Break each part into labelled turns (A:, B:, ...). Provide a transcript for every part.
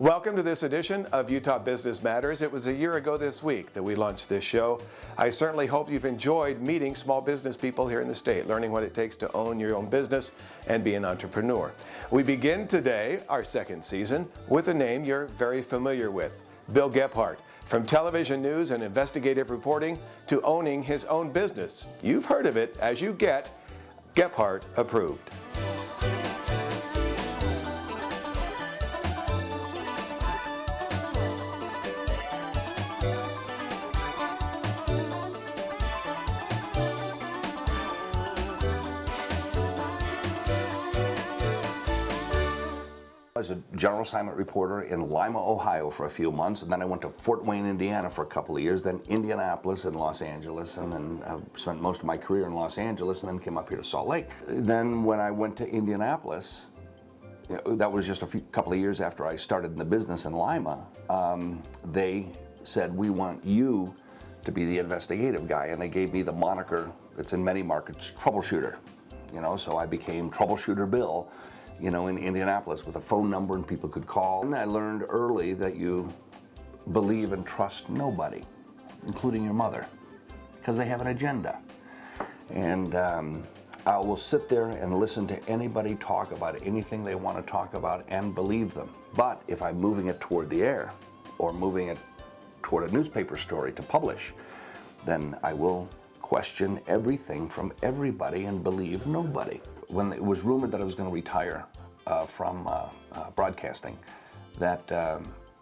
A: Welcome to this edition of Utah Business Matters. It was a year ago this week that we launched this show. I certainly hope you've enjoyed meeting small business people here in the state, learning what it takes to own your own business and be an entrepreneur. We begin today, our second season, with a name you're very familiar with, Bill Gephardt. From television news and investigative reporting to owning his own business. You've heard of it as you get Gephardt Approved.
B: I was a general assignment reporter in Lima, Ohio for a few months, and then I went to Fort Wayne, Indiana for a couple of years, then Indianapolis and Los Angeles, and then I spent most of my career in Los Angeles, and then came up here to Salt Lake. Then when I went to Indianapolis, that was just a couple of years after I started in the business in Lima, they said, we want you to be the investigative guy, and they gave me the moniker that's in many markets, Troubleshooter. So I became Troubleshooter Bill, in Indianapolis with a phone number and people could call. And I learned early that you believe and trust nobody, including your mother, because they have an agenda. And I will sit there and listen to anybody talk about anything they want to talk about and believe them. But if I'm moving it toward the air or moving it toward a newspaper story to publish, then I will question everything from everybody and believe nobody. When it was rumored that I was going to retire from broadcasting, that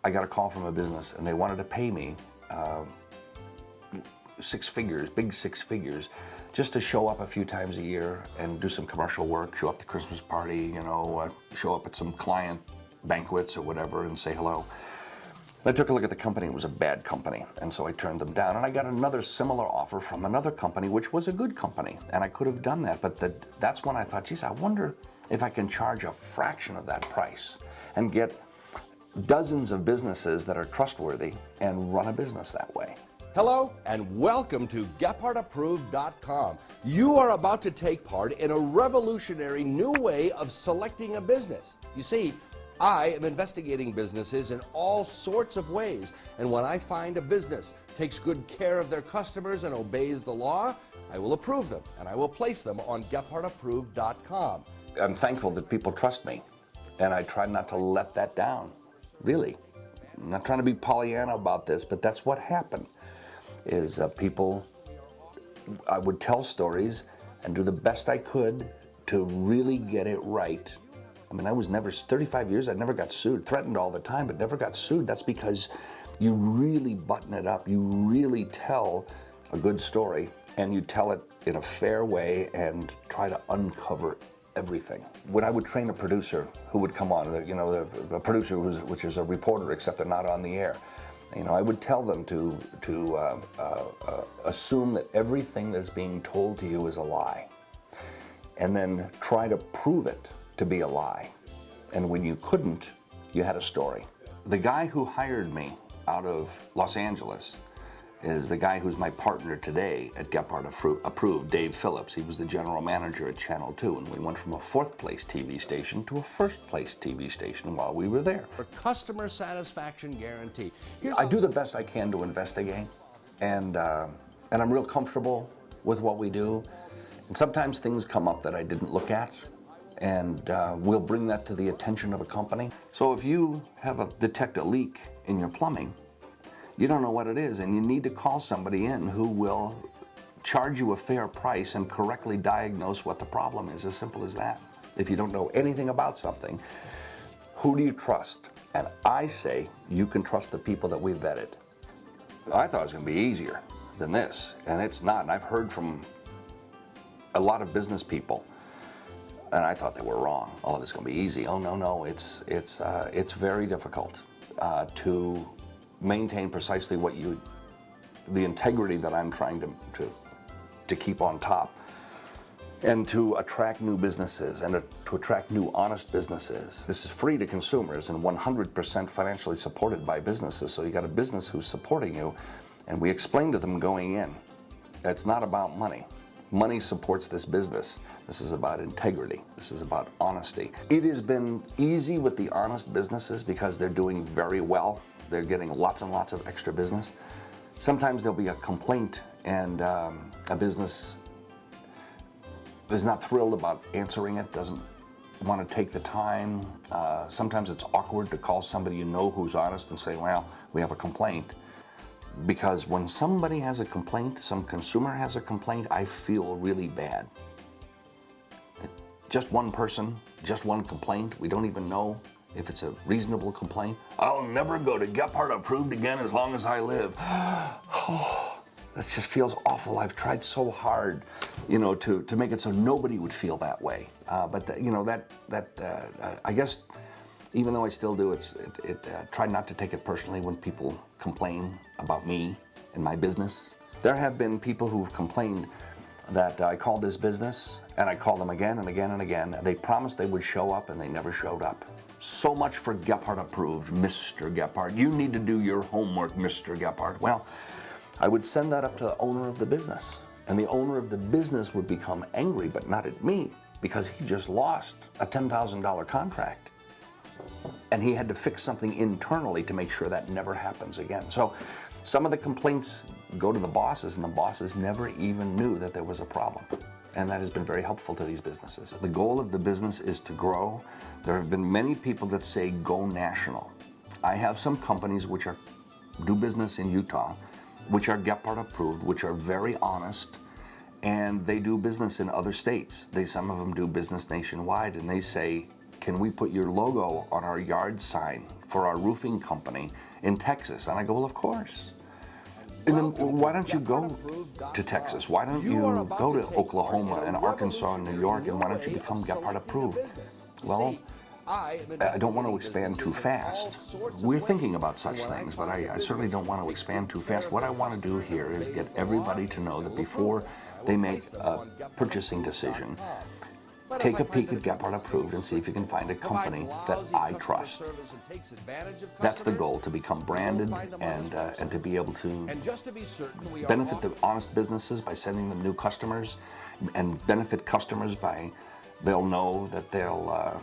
B: I got a call from a business and they wanted to pay me six figures, big six figures, just to show up a few times a year and do some commercial work, show up at the Christmas party, show up at some client banquets or whatever and say hello. I took a look at the company. It was a bad company, and so I turned them down. And I got another similar offer from another company, which was a good company, and I could have done that. But that's when I thought, geez, I wonder if I can charge a fraction of that price and get dozens of businesses that are trustworthy and run a business that way.
C: Hello and welcome to GephardtApproved.com. You are about to take part in a revolutionary new way of selecting a business. You see, I am investigating businesses in all sorts of ways, and when I find a business takes good care of their customers and obeys the law, I will approve them, and I will place them on GephardtApproved.com.
B: I'm thankful that people trust me, and I try not to let that down, really. I'm not trying to be Pollyanna about this, but that's what happened, is I would tell stories and do the best I could to really get it right. I mean, I was never, 35 years, I never got sued, threatened all the time, but never got sued. That's because you really button it up. You really tell a good story, and you tell it in a fair way and try to uncover everything. When I would train a producer who would come on, a producer which is a reporter, except they're not on the air, I would tell them to assume that everything that's being told to you is a lie, and then try to prove it to be a lie. And when you couldn't, you had a story. The guy who hired me out of Los Angeles is the guy who's my partner today at Gephardt Approved, Dave Phillips. He was the general manager at Channel 2, and we went from a fourth-place TV station to a first-place TV station while we were there.
C: A customer satisfaction guarantee.
B: I do the best I can to investigate, and I'm real comfortable with what we do. And sometimes things come up that I didn't look at, and we'll bring that to the attention of a company. So if you detect a leak in your plumbing, you don't know what it is, and you need to call somebody in who will charge you a fair price and correctly diagnose what the problem is, as simple as that. If you don't know anything about something, who do you trust? And I say you can trust the people that we've vetted. I thought it was going to be easier than this, and it's not. And I've heard from a lot of business people, and I thought they were wrong. Oh, this is going to be easy. Oh, no, it's very difficult to maintain precisely the integrity that I'm trying to keep on top, and to attract new businesses and to attract new honest businesses. This is free to consumers and 100% financially supported by businesses. So you got a business who's supporting you, and we explain to them going in, it's not about money. money supports this business. This is about integrity. This is about honesty. It has been easy with the honest businesses because they're doing very well. They're getting lots and lots of extra business. Sometimes there'll be a complaint and a business is not thrilled about answering it, doesn't want to take the time. Sometimes it's awkward to call somebody you know who's honest and say, well, we have a complaint. Because when somebody has a complaint, some consumer has a complaint, I feel really bad. Just one person, just one complaint, we don't even know if it's a reasonable complaint. I'll never go to Gephardt Approved again as long as I live. Oh, that just feels awful. I've tried so hard, to make it so nobody would feel that way. I guess, even though I still do, try not to take it personally when people complain about me and my business. There have been people who've complained that I called this business and I called them again and again and again. They promised they would show up and they never showed up. So much for Gephardt Approved, Mr. Gephardt. You need to do your homework, Mr. Gephardt. Well, I would send that up to the owner of the business, and the owner of the business would become angry, but not at me, because he just lost a $10,000 contract. And he had to fix something internally to make sure that never happens again. So some of the complaints go to the bosses, and the bosses never even knew that there was a problem. And that has been very helpful to these businesses. The goal of the business is to grow. There have been many people that say go national. I have some companies which do business in Utah, which are Gephardt Approved, which are very honest, and they do business in other states. Some of them do business nationwide, and they say, can we put your logo on our yard sign for our roofing company in Texas? And I go, well, of course. And then why don't you go to Texas? Why don't you go to Oklahoma and Arkansas and New York, and why don't you become Gephardt Approved? Well, I don't want to expand too fast. We're thinking about such things, but I certainly don't want to expand too fast. What I want to do here is get everybody to know that before they make a purchasing decision, take a peek at Gephardt Approved and see if you can find a company that I trust. That's the goal, to become branded and to be able to benefit the honest businesses by sending them new customers, and benefit customers by they'll know that they'll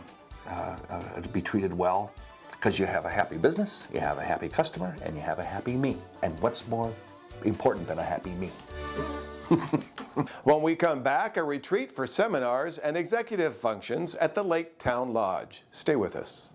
B: be treated well, because you have a happy business, you have a happy customer, and you have a happy me. And what's more important than a happy me?
A: When we come back, a retreat for seminars and executive functions at the Lake Town Lodge. Stay with us.